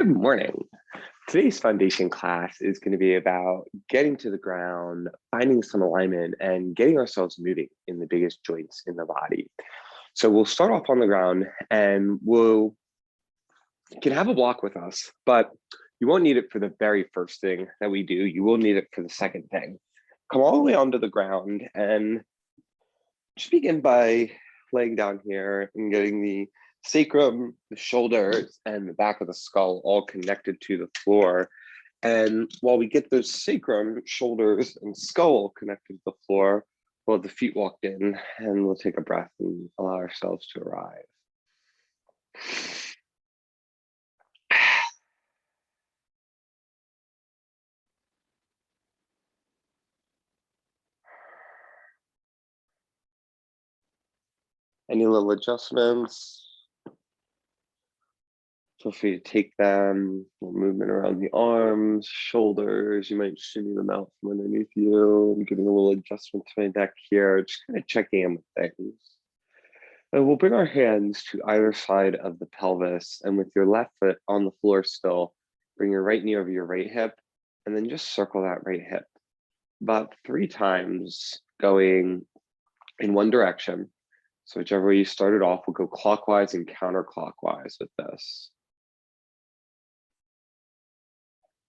Good morning. Today's foundation class is going to be about getting to the ground, finding some alignment, and getting ourselves moving in the biggest joints in the body. So we'll start off on the ground and you can have a block with us, but you won't need it for the very first thing that we do. You will need it for the second thing. Come all the way onto the ground and just begin by laying down here and getting the sacrum, the shoulders, and the back of the skull all connected to the floor. And while we get those sacrum, shoulders, and skull connected to the floor, we'll have the feet walked in and we'll take a breath and allow ourselves to arrive. Any little adjustments? Feel free to take them. Little movement around the arms, shoulders. You might shimmy them out from underneath you. I'm giving a little adjustment to my neck here, just kind of checking in with things. And we'll bring our hands to either side of the pelvis, and with your left foot on the floor still, bring your right knee over your right hip, and then just circle that right hip. About 3 times going in one direction. So whichever way you started off, we'll go clockwise and counterclockwise with this.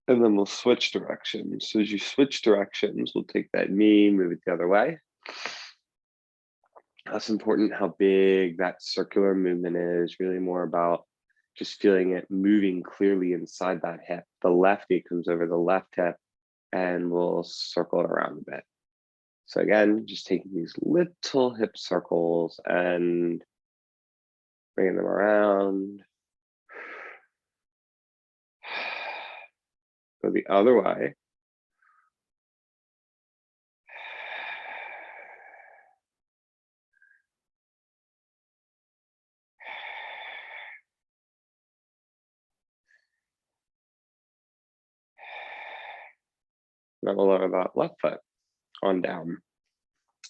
And then we'll switch directions. So as you switch directions, we'll take that knee, move it the other way. That's important how big that circular movement is, really more about just feeling it moving clearly inside that hip. The left knee comes over the left hip and we'll circle it around a bit. So again, just taking these little hip circles and bringing them around. Go the other way. Now we'll lower that left foot on down.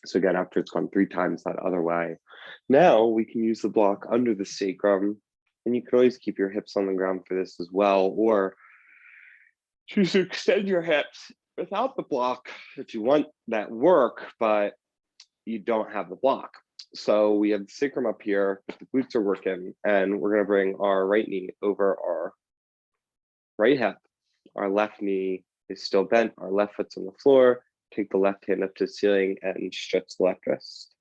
So again, after it's gone 3 times that other way, now we can use the block under the sacrum, and you can always keep your hips on the ground for this as well, or choose to extend your hips without the block if you want that work, but you don't have the block. So we have the sacrum up here, but the glutes are working, and we're going to bring our right knee over our right hip. Our left knee is still bent, our left foot's on the floor. Take the left hand up to the ceiling and stretch the left wrist.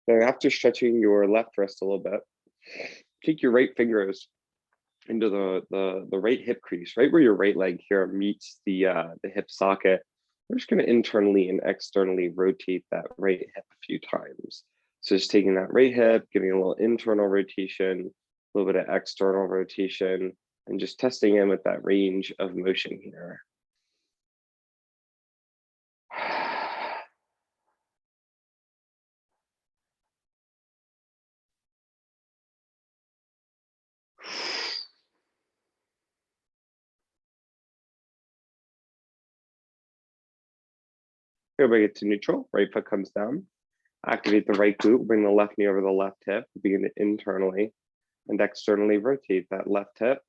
Now, after stretching your left wrist a little bit, take your right fingers into the right hip crease, right where your right leg here meets the hip socket. We're just going to internally and externally rotate that right hip a few times. So just taking that right hip, giving a little internal rotation, a little bit of external rotation, and just testing in with that range of motion here. Here, bring it to neutral. Right foot comes down. Activate the right glute. Bring the left knee over the left hip. Begin to internally and externally rotate that left hip.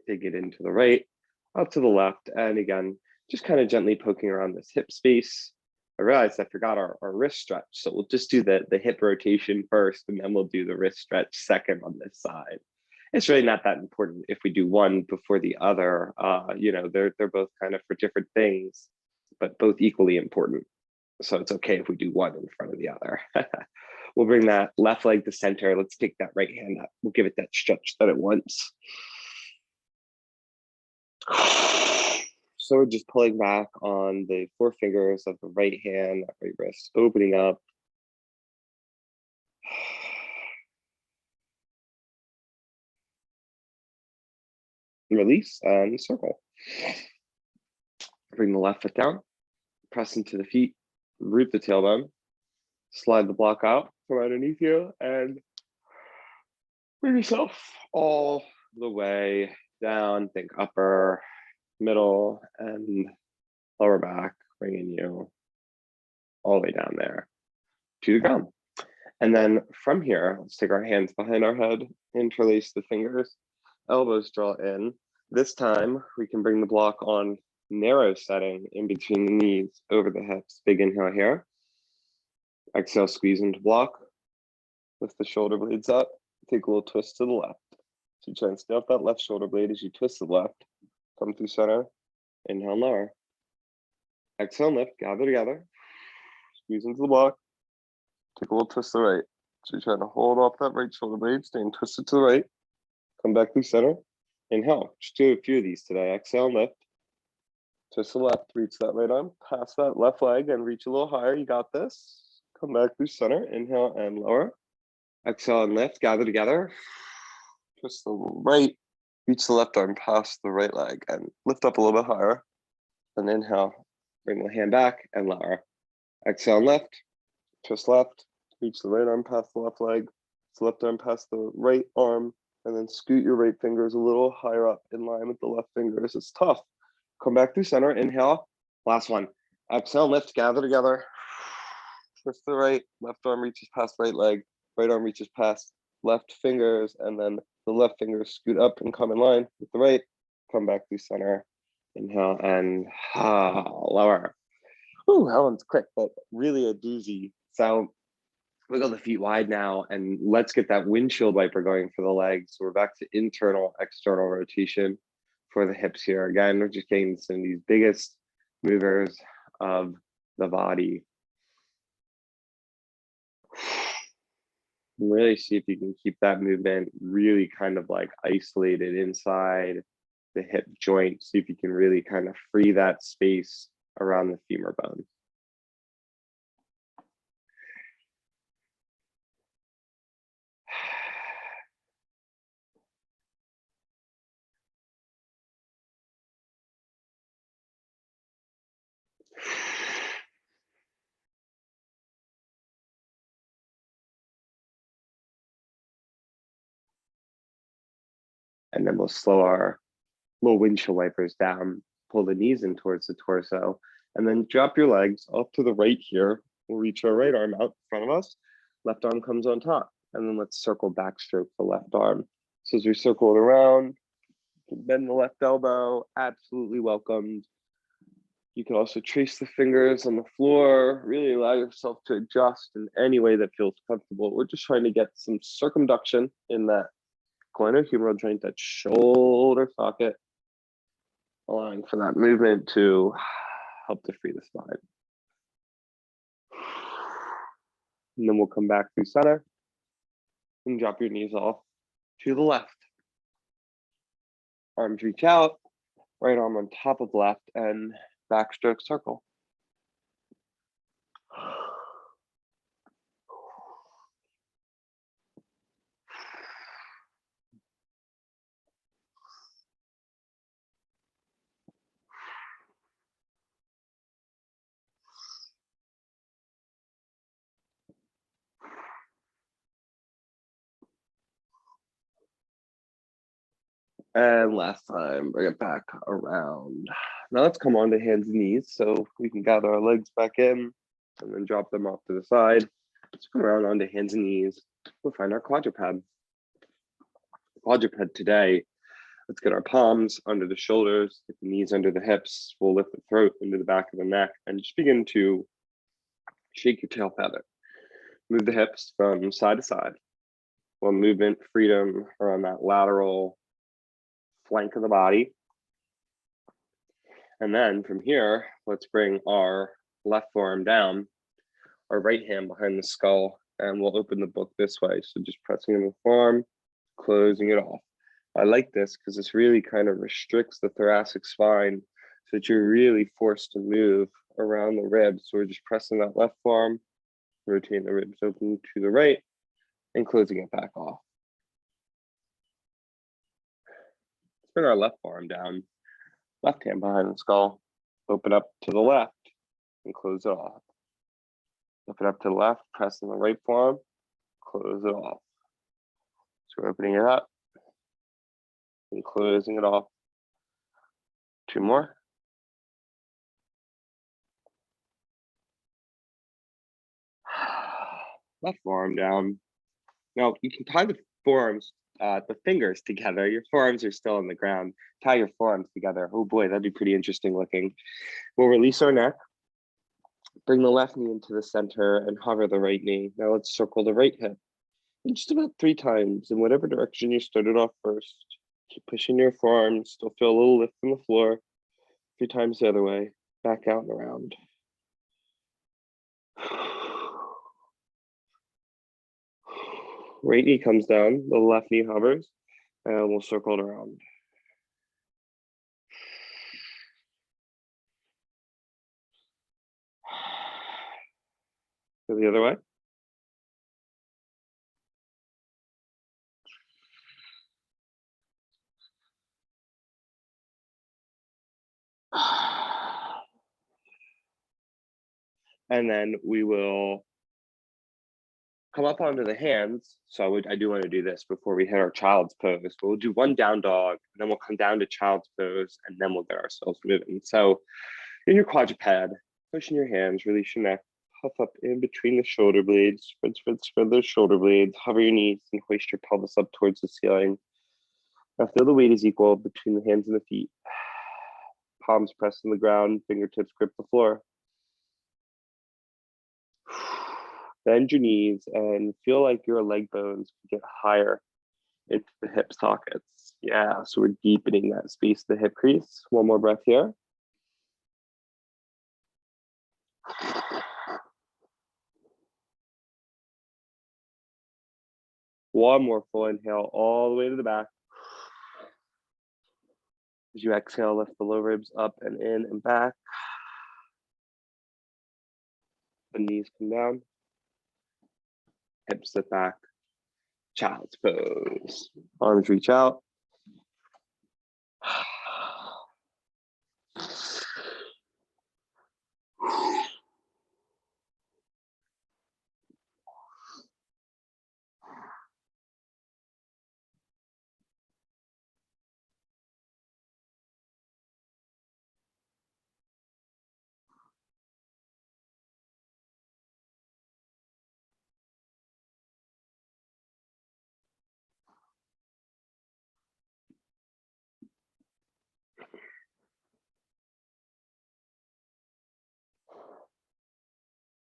Dig it into the right, out to the left. And again, just kind of gently poking around this hip space. I realized I forgot our wrist stretch. So we'll just do the hip rotation first, and then we'll do the wrist stretch second on this side. It's really not that important if we do one before the other. You know, they're both kind of for different things, but both equally important. So it's okay if we do one in front of the other. We'll bring that left leg to center. Let's pick that right hand up. We'll give it that stretch that it wants. So we're just pulling back on the 4 fingers of the right hand, that right wrist, opening up. Release and circle. Bring the left foot down, press into the feet, root the tailbone, slide the block out from underneath you, and Bring yourself all the way down. Think upper, middle, and lower back, bringing you all the way down there to the ground. And then from here, let's take our hands behind our head, interlace the fingers, elbows draw in. This time we can bring the block on narrow setting in between the knees, over the hips. Big inhale here. Exhale, squeeze into block. Lift the shoulder blades up. Take a little twist to the left. So you try and stay off that left shoulder blade as you twist to the left. Come through center. Inhale, lower. Exhale, lift, gather together. Squeeze into the block. Take a little twist to the right. So you're trying to hold off that right shoulder blade, staying twisted to the right. Come back through center. Inhale. Just do a few of these today. Exhale, lift. Twist to the left, reach that right arm, pass that left leg and reach a little higher. You got this. Come back through center. Inhale and lower. Exhale and lift, gather together. Twist the right, reach the left arm past the right leg and lift up a little bit higher. And inhale, bring the hand back and lower. Exhale and lift, twist left, reach the right arm past the left leg, the left arm past the right arm, and then scoot your right fingers a little higher up in line with the left fingers. It's tough. Come back through center, inhale, last one. Exhale, lift, gather together. Twist to the right, left arm reaches past right leg, right arm reaches past left fingers, and then the left fingers scoot up and come in line with the right. Come back through center, inhale, and lower. Ooh, that one's quick, but really a doozy. So wiggle the feet wide now, and let's get that windshield wiper going for the legs. So we're back to internal, external rotation for the hips here. Again, we're just getting some of these biggest movers of the body. Really see if you can keep that movement really kind of like isolated inside the hip joint. See if you can really kind of free that space around the femur bone. And then we'll slow our little windshield wipers down, pull the knees in towards the torso, and then drop your legs up to the right here. We'll reach our right arm out in front of us. Left arm comes on top. And then let's circle backstroke the left arm. So as we circle it around, you can bend the left elbow, absolutely welcomed. You can also trace the fingers on the floor, really allow yourself to adjust in any way that feels comfortable. We're just trying to get some circumduction in that glenohumeral joint, that shoulder socket, allowing for that movement to help to free the spine. And then we'll come back through center and drop your knees off to the left. Arms reach out, right arm on top of left, and backstroke circle. And last time, bring it back around. Now let's come on to hands and knees so we can gather our legs back in and then drop them off to the side. Let's come around onto hands and knees. We'll find our quadruped. Quadruped today, let's get our palms under the shoulders, get the knees under the hips. We'll lift the throat into the back of the neck and just begin to shake your tail feather. Move the hips from side to side. Well, movement, freedom around that lateral flank of the body. And then from here, let's bring our left forearm down, our right hand behind the skull, and we'll open the book this way. So just pressing in the forearm, closing it off. I like this because this really kind of restricts the thoracic spine so that you're really forced to move around the ribs. So we're just pressing that left forearm, rotating the ribs open to the right, and closing it back off. Let's bring our left forearm down, left hand behind the skull, open up to the left, and close it off. Open up to the left, press on the right forearm, close it off. So opening it up and closing it off. 2 more. Left forearm down. Now you can tie the forearms, the fingers together. Your forearms are still on the ground. Tie your forearms together. Oh boy, that'd be pretty interesting looking. We'll release our neck. Bring the left knee into the center and hover the right knee. Now let's circle the right hip. And just about 3 times in whatever direction you started off first. Keep pushing your forearms. Still feel a little lift from the floor. 3 times the other way. Back out and around. Right knee comes down, the left knee hovers, and we'll circle it around. Go the other way. And then we will come up onto the hands. So I do want to do this before we hit our child's pose, but we'll do 1 down dog, and then we'll come down to child's pose, and then we'll get ourselves moving. So in your quadruped, pushing your hands, release your neck, puff up in between the shoulder blades, spread those shoulder blades, hover your knees and hoist your pelvis up towards the ceiling. Now feel the weight is equal between the hands and the feet. Palms pressed on the ground, fingertips grip the floor. Bend your knees and feel like your leg bones get higher into the hip sockets. Yeah, so we're deepening that space of the hip crease. 1 more breath here. One more full inhale all the way to the back. As you exhale, lift the low ribs up and in and back. The knees come down. Hips sit back. Child's pose. Arms reach out.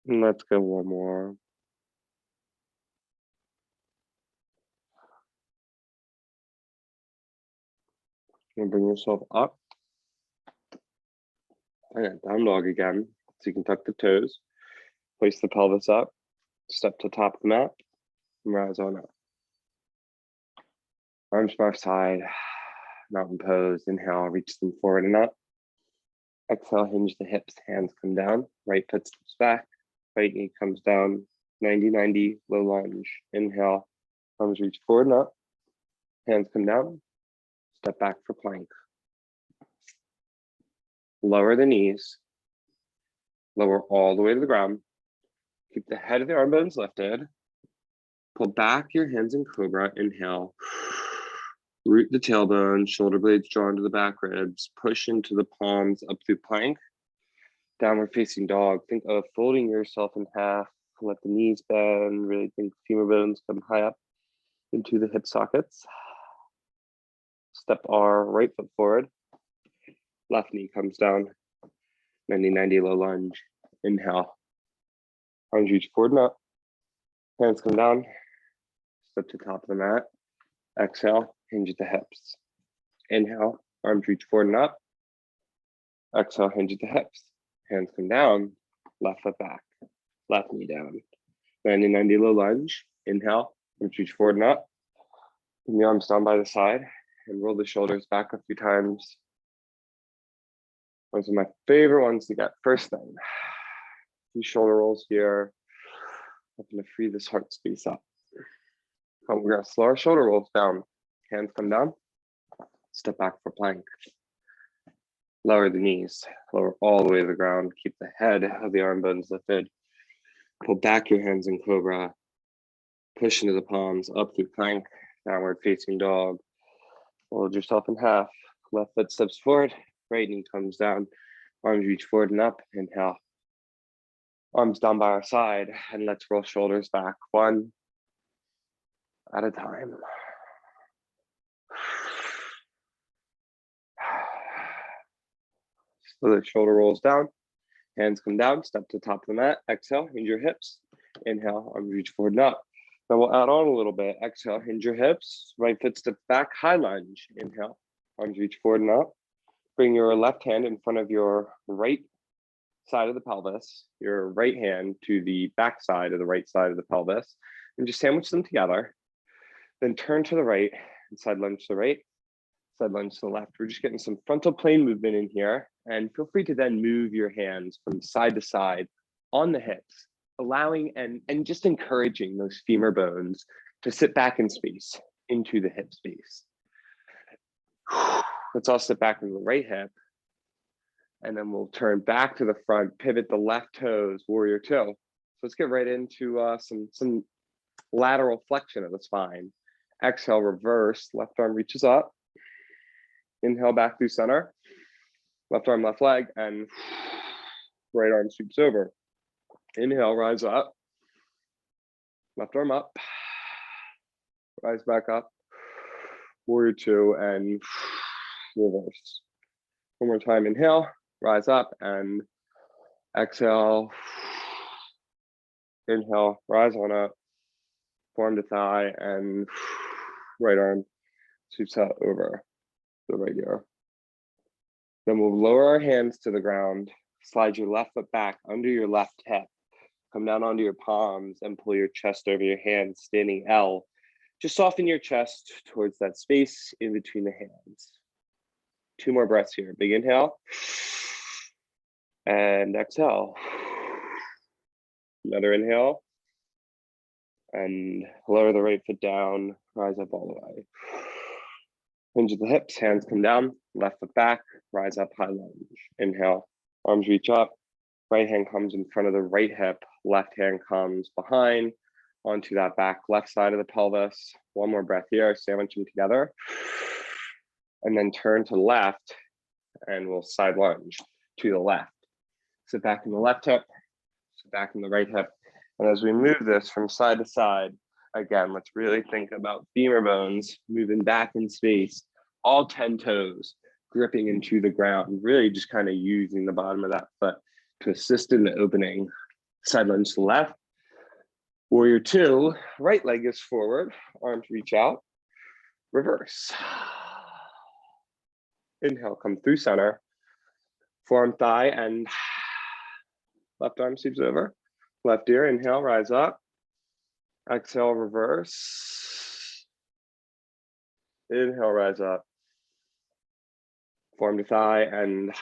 And let's go 1 more. And bring yourself up. And down dog again. So you can tuck the toes, place the pelvis up, step to top of the mat, and rise on up. Arms by side, mountain pose. Inhale, reach them forward and up. Exhale, hinge the hips, hands come down. Right foot steps back, right knee comes down. 90-90, low lunge. Inhale, arms reach forward and up. Hands come down. Step back for plank. Lower the knees. Lower all the way to the ground. Keep the head of the arm bones lifted. Pull back your hands in Cobra. Inhale. Root the tailbone, shoulder blades drawn to the back ribs. Push into the palms up through plank. Downward facing dog. Think of folding yourself in half. Let the knees bend. Really think femur bones come high up into the hip sockets. Step our right foot forward. Left knee comes down. 90-90 low lunge. Inhale. Arms reach forward and up. Hands come down. Step to top of the mat. Exhale, hinge at the hips. Inhale, arms reach forward and up. Exhale, hinge at the hips. Hands come down. Left foot back. Left knee down. 90-90 low lunge. Inhale, arms reach forward and up. Bring the arms down by the side and roll the shoulders back a few times. Those are my favorite ones to get. First thing, a few shoulder rolls here. Hoping to free this heart space up. We're gonna slow our shoulder rolls down. Hands come down. Step back for plank. Lower the knees. Lower all the way to the ground. Keep the head of the arm bones lifted. Pull back your hands in Cobra. Push into the palms up through plank. Downward facing dog. Fold yourself in half. Left foot steps forward, right knee comes down. Arms reach forward and up. Inhale. Arms down by our side, and let's roll shoulders back, one at a time. So the shoulder rolls down, hands come down, step to the top of the mat. Exhale, hinge your hips. Inhale, arms reach forward and up. Then we'll add on a little bit. Exhale, hinge your hips. Right foot steps back, high lunge. Inhale, arms reach forward and up. Bring your left hand in front of your right side of the pelvis, your right hand to the back side of the right side of the pelvis, and just sandwich them together. Then turn to the right and side lunge to the right, side lunge to the left. We're just getting some frontal plane movement in here, and feel free to then move your hands from side to side on the hips, allowing and just encouraging those femur bones to sit back in space into the hip space. Let's all sit back into the right hip, and then we'll turn back to the front, pivot the left toes, warrior two. So let's get right into some lateral flexion of the spine. Exhale, reverse, left arm reaches up. Inhale, back through center. Left arm, left leg, and right arm sweeps over. Inhale, rise up. Left arm up. Rise back up. Warrior two, and reverse. One more time, inhale, rise up, and exhale. Inhale, rise on up. Forearm to thigh, and right arm sweeps out over the right ear. Then we'll lower our hands to the ground, slide your left foot back under your left hip, come down onto your palms and pull your chest over your hands, standing L. Just soften your chest towards that space in between the hands. Two more breaths here. Big inhale and exhale. Another inhale and lower the right foot down, rise up all the way. Hinge at the hips, hands come down, left foot back, rise up, high lunge. Inhale, arms reach up, right hand comes in front of the right hip, left hand comes behind onto that back left side of the pelvis. One more breath here, sandwich them together. And then turn to the left and we'll side lunge to the left. Sit back in the left hip, sit back in the right hip. And as we move this from side to side, again, let's really think about femur bones moving back in space, all 10 toes gripping into the ground, really just kind of using the bottom of that foot to assist in the opening. Side lunge to the left. Warrior two, right leg is forward, arms reach out, reverse. Inhale, come through center, forearm thigh and left arm sweeps over. Left ear, inhale, rise up. Exhale, reverse. Inhale, rise up. Forearm to thigh and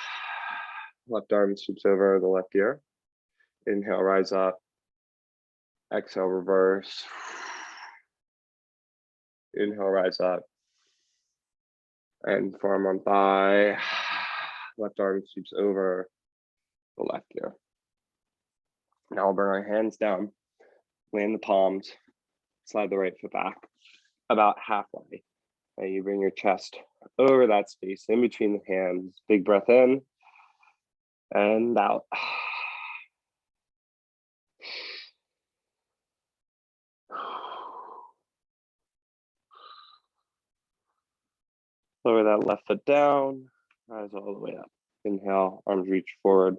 left arm sweeps over the left ear. Inhale, rise up. Exhale, reverse. Inhale, rise up. And forearm on thigh. Left arm sweeps over the left ear. Now we'll bring our hands down, land the palms, slide the right foot back about halfway. And you bring your chest over that space in between the hands. Big breath in and out. Lower that left foot down, rise all the way up. Inhale, arms reach forward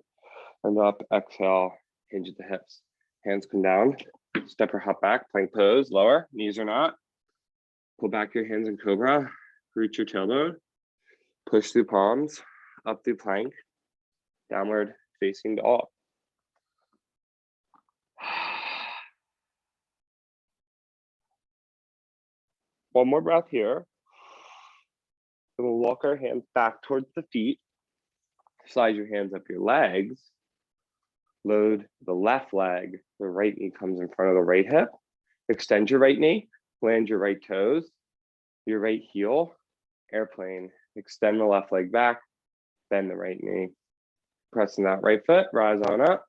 and up. Exhale, hinge at the hips. Hands come down, step or hop back, plank pose, lower, knees are not. Pull back your hands in Cobra, reach your tailbone, push through palms, up through plank, downward facing dog. One more breath here. Then we'll walk our hands back towards the feet, slide your hands up your legs, load the left leg, the right knee comes in front of the right hip, extend your right knee, land your right toes, your right heel, airplane, extend the left leg back, bend the right knee, pressing that right foot, rise on up,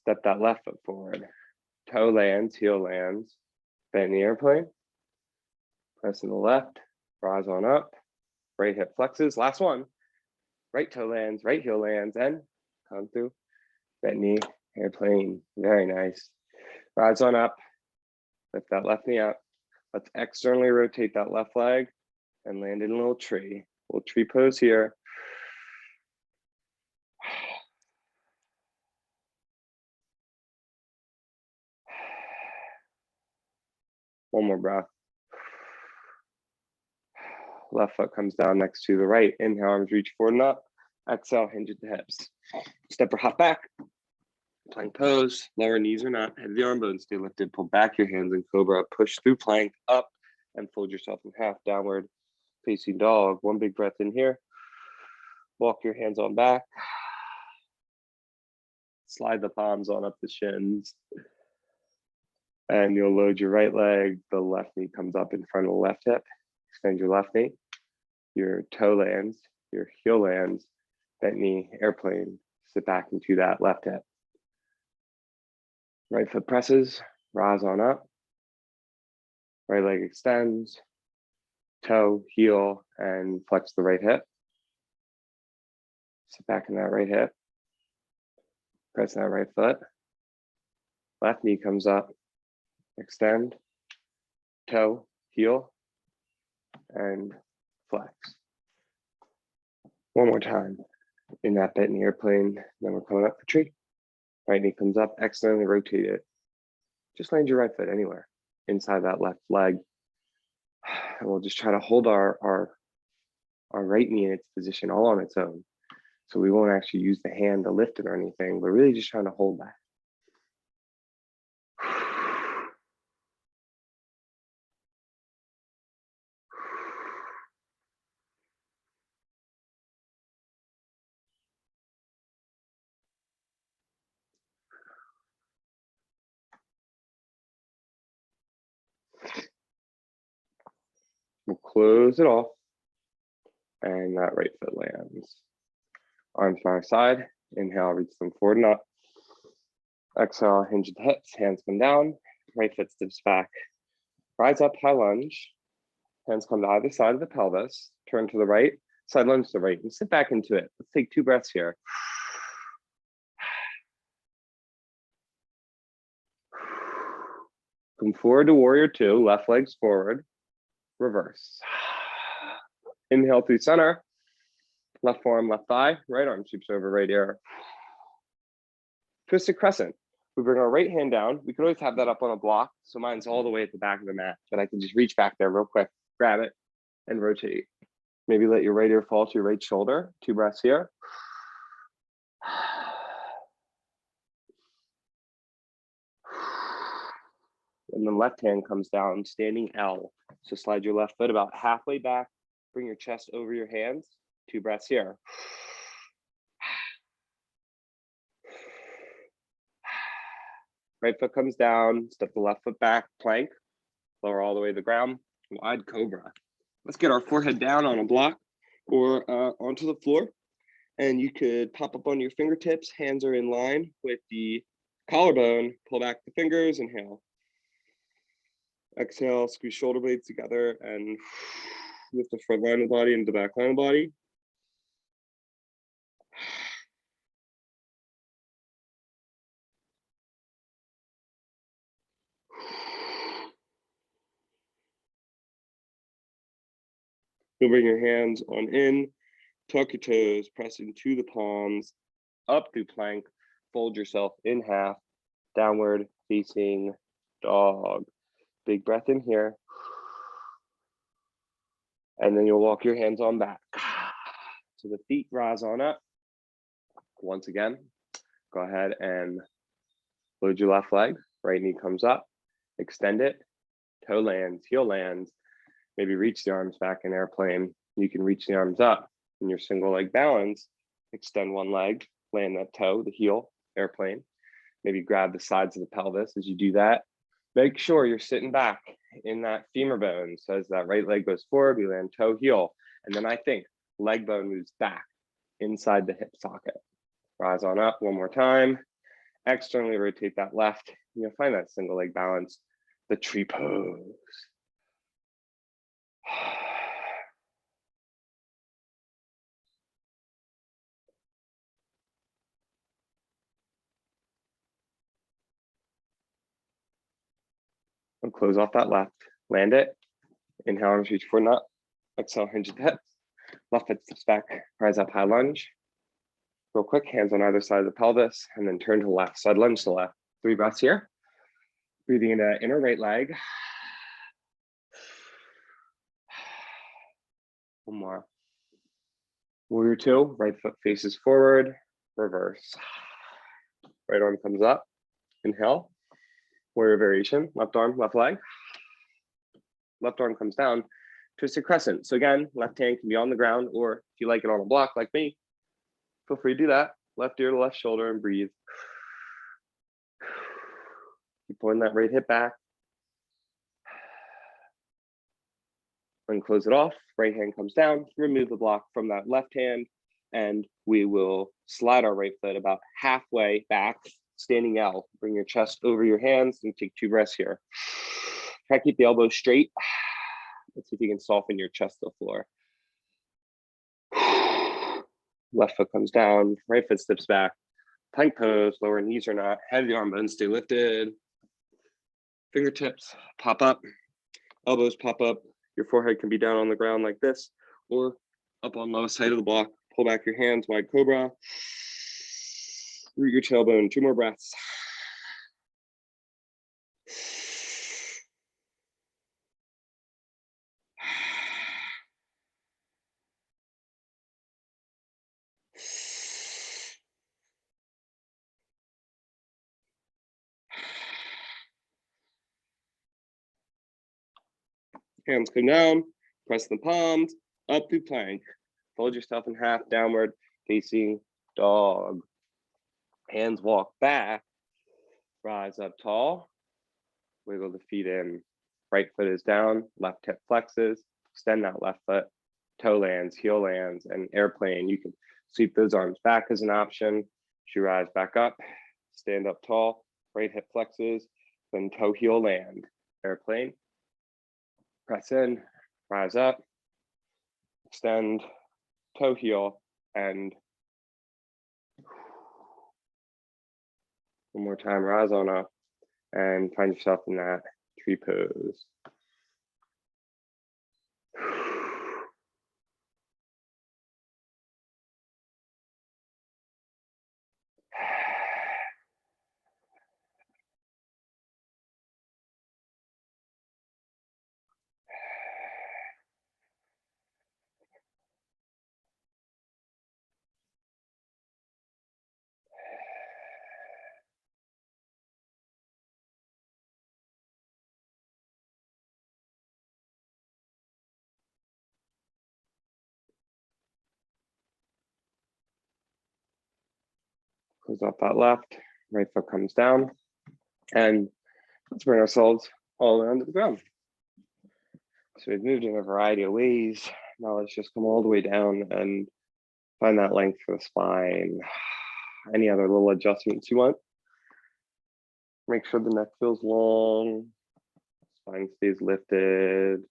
step that left foot forward, toe lands, heel lands, bend the airplane, Press in the left, rise on up, right hip flexes. Last one, right toe lands, right heel lands, and come through. Bent knee, airplane, very nice. Rise on up, lift that left knee up. Let's externally rotate that left leg and land in a little tree pose here. One more breath. Left foot comes down next to the right. Inhale, arms reach forward and up. Exhale, hinge at the hips. Step or hop back. Plank pose. Lower knees or not. Have the arm bones stay lifted. Pull back your hands in Cobra. Push through plank up and fold yourself in half. Downward facing dog. One big breath in here. Walk your hands on back. Slide the palms on up the shins. And you'll load your right leg. The left knee comes up in front of the left hip. Extend your left knee. Your toe lands. Your heel lands. Bent knee, airplane. Sit back into that left hip. Right foot presses. Rise on up. Right leg extends. Toe, heel, and flex the right hip. Sit back in that right hip. Press that right foot. Left knee comes up. Extend. Toe, heel, and flex. One more time in that bent knee airplane. Then we're coming up for tree. Right knee comes up, externally rotate it. Just land your right foot anywhere inside that left leg. And we'll just try to hold our right knee in its position all on its own. So we won't actually use the hand to lift it or anything. We're really just trying to hold that. We'll close it off. And that right foot lands. Arms by our side. Inhale, reach them forward and up. Exhale, hinge at the hips, hands come down. Right foot steps back. Rise up, high lunge. Hands come to either side of the pelvis. Turn to the right, side lunge to the right, and sit back into it. Let's take 2 breaths here. Come forward to warrior 2, left legs forward, reverse. Inhale through center, left forearm, left thigh, right arm sweeps over right ear. Twisted crescent. We bring our right hand down. We could always have that up on a block. So mine's all the way at the back of the mat, but I can just reach back there real quick, grab it, and rotate. Maybe let your right ear fall to your right shoulder. 2 breaths here. And then left hand comes down, standing L. So slide your left foot about halfway back. Bring your chest over your hands. 2 breaths here. Right foot comes down, step the left foot back, plank, lower all the way to the ground, wide cobra. Let's get our forehead down on a block or onto the floor. And you could pop up on your fingertips. Hands are in line with the collarbone. Pull back the fingers, inhale. Exhale, squeeze shoulder blades together and lift the front line of the body into the back line of the body. You'll bring your hands on in, tuck your toes, press into the palms, up through plank, fold yourself in half, downward facing dog. Big breath in here. And then you'll walk your hands on back. So the feet rise on up. Once again, go ahead and load your left leg. Right knee comes up, extend it, toe lands, heel lands. Maybe reach the arms back in airplane. You can reach the arms up in your single leg balance. Extend one leg, land that toe, the heel, airplane. Maybe grab the sides of the pelvis as you do that. Make sure you're sitting back in that femur bone. So as that right leg goes forward, we land toe, heel. And then I think leg bone moves back inside the hip socket. Rise on up one more time. Externally rotate that left. You'll find that single leg balance, the tree pose. We'll close off that left, land it. Inhale, arms reach forward and up. Exhale, hinge at the hips. Left foot steps back, rise up, high lunge. Real quick, hands on either side of the pelvis, and then turn to the left. Side lunge to the left. 3 breaths here. Breathing into inner right leg. One more. Warrior 2, right foot faces forward, reverse. Right arm comes up, inhale. Warrior variation, left arm, left leg. Left arm comes down, twisted crescent. So again, left hand can be on the ground, or if you like it on a block like me, feel free to do that. Left ear to left shoulder and breathe. Keep pulling that right hip back. And close it off. Right hand comes down, remove the block from that left hand, and we will slide our right foot about halfway back, standing L. Bring your chest over your hands and take 2 breaths here. Try to keep the elbows straight. Let's see if you can soften your chest to the floor. Left foot comes down, right foot steps back. Plank pose, lower knees are not, heavy arm bones stay lifted. Fingertips pop up, elbows pop up. Your forehead can be down on the ground like this, or up on lowest side of the block. Pull back your hands, wide cobra. Root your tailbone, 2 more breaths. Hands come down, press the palms, up through plank. Fold yourself in half, downward facing dog. Hands walk back, rise up tall, wiggle the feet in. Right foot is down, left hip flexes, extend that left foot, toe lands, heel lands, and airplane. You can sweep those arms back as an option. As you rise back up, stand up tall, right hip flexes, then toe heel land, airplane. Press in, rise up, extend, toe heel, and one more time, rise on up and find yourself in that tree pose. Close off that left, right foot comes down, and let's bring ourselves all around to the ground. So we've moved in a variety of ways. Now let's just come all the way down and find that length for the spine. Any other little adjustments you want? Make sure the neck feels long, spine stays lifted.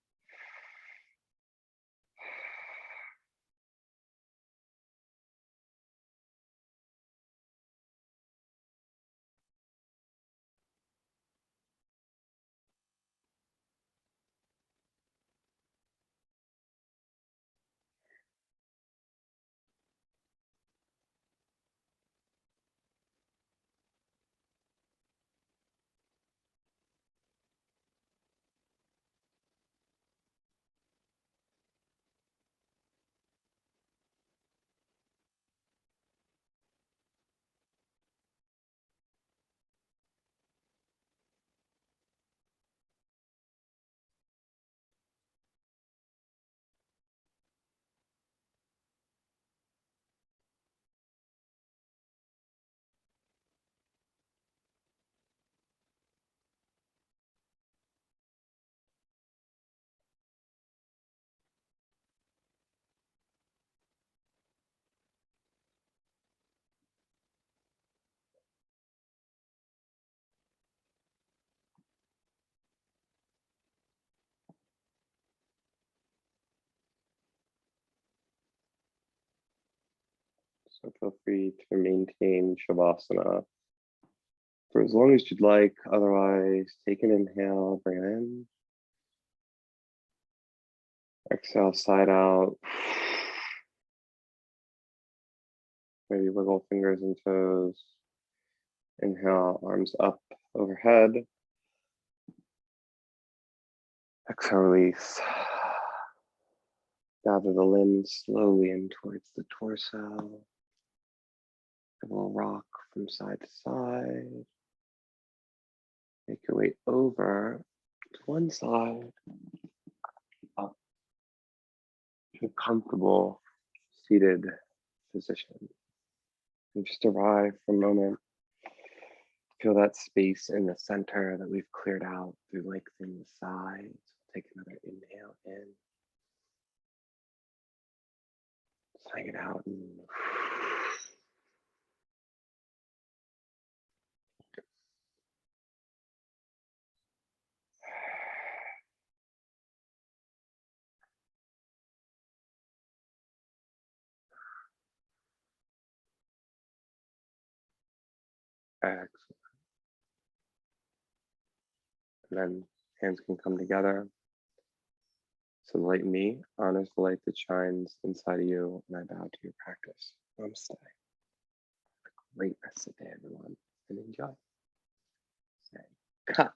So feel free to maintain Shavasana. for as long as you'd like. Otherwise, take an inhale, bring it in. Exhale, side out. Maybe wiggle fingers and toes. Inhale, arms up overhead. Exhale, release. Gather the limbs slowly in towards the torso. A little rock from side to side. Make your way over to one side, up to a comfortable seated position. And just arrive for a moment. Feel that space in the center that we've cleared out through lengthening the sides. Take another inhale in. Hang it out. And excellent. And then hands can come together. So the light in me honors the light that shines inside of you, and I bow to your practice. Namaste. Great rest of the day, everyone, and enjoy. Say, cut.